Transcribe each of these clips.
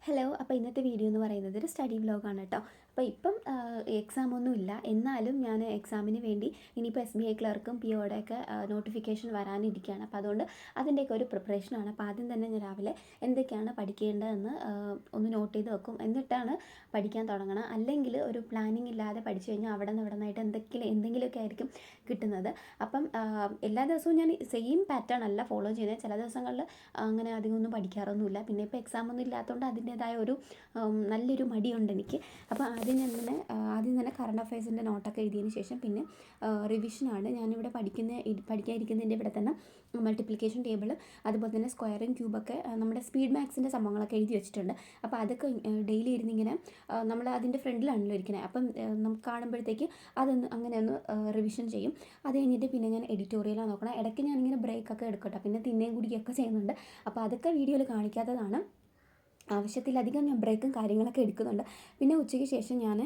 Hello. അപ്പോൾ ഇന്നത്തെ video എന്ന് പറയുന്നത് ഒരു സ്റ്റഡി വ്ലോഗാണ് കേട്ടോ. അപ്പോൾ ഇപ്പം എക്സാമൊന്നും ഇല്ല, എന്നാലും ഞാൻ എക്സാമിന് വേണ്ടി ഇനിയിപ്പോൾ SBI ക്ലർക്കും PO-യുടെയൊക്കെ നോട്ടിഫിക്കേഷൻ വരാനിരിക്കുകയാണ്. അപ്പോൾ അതുകൊണ്ട് അതിൻ്റെയൊക്കെ ഒരു പ്രിപ്പറേഷനാണ്. അപ്പോൾ ആദ്യം തന്നെ ഞാൻ രാവിലെ എന്തൊക്കെയാണ് പഠിക്കേണ്ടതെന്ന് ഒന്ന് നോട്ട് ചെയ്ത് വെക്കും, എന്നിട്ടാണ് പഠിക്കാൻ തുടങ്ങണം. അല്ലെങ്കിൽ ഒരു പ്ലാനിങ് ഇല്ലാതെ പഠിച്ചു കഴിഞ്ഞാൽ അവിടെ നിന്നായിട്ട് എന്തെങ്കിലുമൊക്കെ ആയിരിക്കും കിട്ടുന്നത്. അപ്പം എല്ലാ ദിവസവും ഞാൻ സെയിം പാറ്റേൺ അല്ല ഫോളോ ചെയ്യുന്നത്. ചില ദിവസങ്ങളിൽ അങ്ങനെ അധികമൊന്നും പഠിക്കാറൊന്നുമില്ല. പിന്നെ ഇപ്പോൾ എക്സാമൊന്നും ഇല്ലാത്തതുകൊണ്ട് അതിൻ്റേതായ ഒരു നല്ലൊരു മടിയുണ്ട് എനിക്ക്. അപ്പോൾ ആദ്യം തന്നെ കറണ്ട് അഫയേഴ്സിൻ്റെ നോട്ടൊക്കെ എഴുതിയതിന് ശേഷം പിന്നെ റിവിഷനാണ് ഞാനിവിടെ പഠിക്കാനിരിക്കുന്നതിൻ്റെ ഇവിടെ തന്നെ മൾട്ടിപ്ലിക്കേഷൻ ടേബിൾ, അതുപോലെ തന്നെ സ്ക്വയറും ക്യൂബൊക്കെ നമ്മുടെ സ്പീഡ് മാത്സിൻ്റെ സംഭവങ്ങളൊക്കെ എഴുതി വെച്ചിട്ടുണ്ട്. അപ്പോൾ അതൊക്കെ ഡെയിലി ഇരുന്നിങ്ങനെ നമ്മൾ അതിൻ്റെ ഫ്രണ്ടിലാണല്ലോ ഇരിക്കുന്നത്. അപ്പം നമുക്ക് കാണുമ്പോഴത്തേക്ക് അങ്ങനെ ഒന്ന് റിവിഷൻ ചെയ്യും. അത് കഴിഞ്ഞിട്ട് പിന്നെ ഞാൻ എഡിറ്റോറിയലാണ് നോക്കണം. ഇടയ്ക്ക് ഞാനിങ്ങനെ ബ്രേക്കൊക്കെ എടുക്കട്ടെ, പിന്നെ തിന്നേം കുടിക്കുകയൊക്കെ ചെയ്യുന്നുണ്ട്. അപ്പോൾ അതൊക്കെ വീഡിയോയിൽ കാണിക്കാത്തതാണ്. ആവശ്യത്തിലധികം ഞാൻ ബ്രേക്കും കാര്യങ്ങളൊക്കെ എടുക്കുന്നുണ്ട്. പിന്നെ ഉച്ചയ്ക്ക് ശേഷം ഞാൻ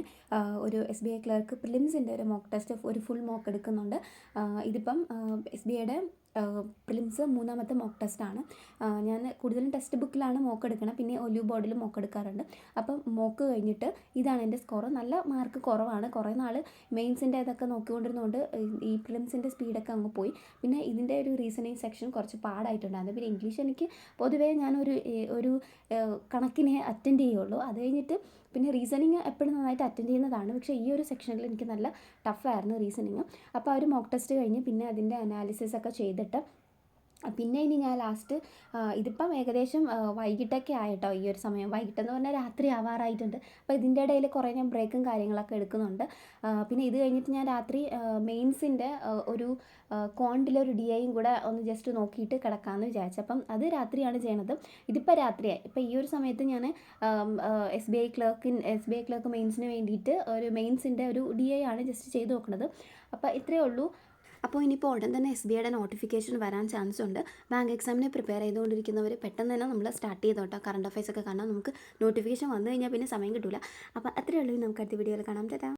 ഒരു SBI ക്ലർക്ക് പ്രിലിംസിൻ്റെ ഒരു മോക്ക് ടെസ്റ്റ്, ഒരു ഫുൾ മോക്ക് എടുക്കുന്നുണ്ട്. ഇതിപ്പം SBIയുടെ പ്രിലിംസ് 3ാമത്തെ മോക്ക് ടെസ്റ്റാണ്. ഞാൻ കൂടുതലും ടെക്സ്റ്റ് ബുക്കിലാണ് മോക്ക് എടുക്കണം, പിന്നെ ഒലിവ് ബോർഡിൽ മോക്ക് എടുക്കാറുണ്ട്. അപ്പം മോക്ക് കഴിഞ്ഞിട്ട് ഇതാണ് എൻ്റെ സ്കോർ. നല്ല മാർക്ക് കുറവാണ്. കുറേ നാൾ മെയിൻസിൻ്റെ ഇതൊക്കെ നോക്കിക്കൊണ്ടിരുന്നതുകൊണ്ട് ഈ പ്രിലിംസിൻ്റെ സ്പീഡൊക്കെ അങ്ങ് പോയി. പിന്നെ ഇതിൻ്റെ ഒരു റീസണിങ് സെക്ഷൻ കുറച്ച് പാടായിട്ടുണ്ടായിരുന്നു. പിന്നെ ഇംഗ്ലീഷ് എനിക്ക് പൊതുവേ ഒരു കണക്കിനെ അറ്റൻഡ് ചെയ്യുള്ളൂ. അത് കഴിഞ്ഞിട്ട് പിന്നെ റീസണിങ് എപ്പോഴും നന്നായിട്ട് അറ്റൻഡ് ചെയ്യുന്നതാണ്. പക്ഷേ ഈ ഒരു സെക്ഷനിൽ എനിക്ക് നല്ല ടഫായിരുന്നു റീസണിങ്. അപ്പോൾ ആ ഒരു മോക്ക് ടെസ്റ്റ് കഴിഞ്ഞ് പിന്നെ അതിൻ്റെ അനാലിസിസ് ഒക്കെ ചെയ്തിട്ട് പിന്നെ ഇനി ഞാൻ ലാസ്റ്റ് ഇതിപ്പം ഏകദേശം വൈകിട്ടൊക്കെ ആയിട്ടോ ഈ ഒരു സമയം. വൈകിട്ടെന്ന് പറഞ്ഞാൽ രാത്രി ആവാറായിട്ടുണ്ട്. അപ്പോൾ ഇതിൻ്റെ ഇടയിൽ കുറേ ഞാൻ ബ്രേക്കും കാര്യങ്ങളൊക്കെ എടുക്കുന്നുണ്ട്. പിന്നെ ഇത് കഴിഞ്ഞിട്ട് ഞാൻ രാത്രി മെയിൻസിൻ്റെ ഒരു ക്വാണ്ടിലൊരു DIയും കൂടെ ഒന്ന് ജസ്റ്റ് നോക്കിയിട്ട് കിടക്കാമെന്ന് വിചാരിച്ചു. അപ്പം അത് രാത്രിയാണ് ചെയ്യണത്. ഇതിപ്പോൾ രാത്രിയായി. ഇപ്പോൾ ഈ ഒരു സമയത്ത് ഞാൻ SBI ക്ലർക്ക് മെയിൻസിന് വേണ്ടിയിട്ട് ഒരു മെയിൻസിൻ്റെ ഒരു DI ആണ് ജസ്റ്റ് ചെയ്ത് നോക്കുന്നത്. അപ്പോൾ ഇത്രയേ ഉള്ളൂ. അപ്പോൾ ഇനിയിപ്പോൾ ഉടൻ തന്നെ SBIയുടെ നോട്ടിഫിക്കേഷൻ വരാൻ ചാൻസ് ഉണ്ട്. ബാങ്ക് എക്സാമിനെ പ്രിപ്പയർ ചെയ്തുകൊണ്ടിരിക്കുന്നവർ പെട്ടെന്ന് തന്നെ നമ്മൾ സ്റ്റാർട്ട് ചെയ്തോട്ടോ കറണ്ട് അഫയേഴ്സ് ഒക്കെ. കാരണം നമുക്ക് നോട്ടിഫിക്കേഷൻ വന്നു കഴിഞ്ഞാൽ പിന്നെ സമയം കിട്ടില്ല. അപ്പോൾ അത്രയേ ഉള്ളൂ. നമുക്ക് അടുത്ത വീഡിയോയിൽ കാണാം. ടാറ്റാ.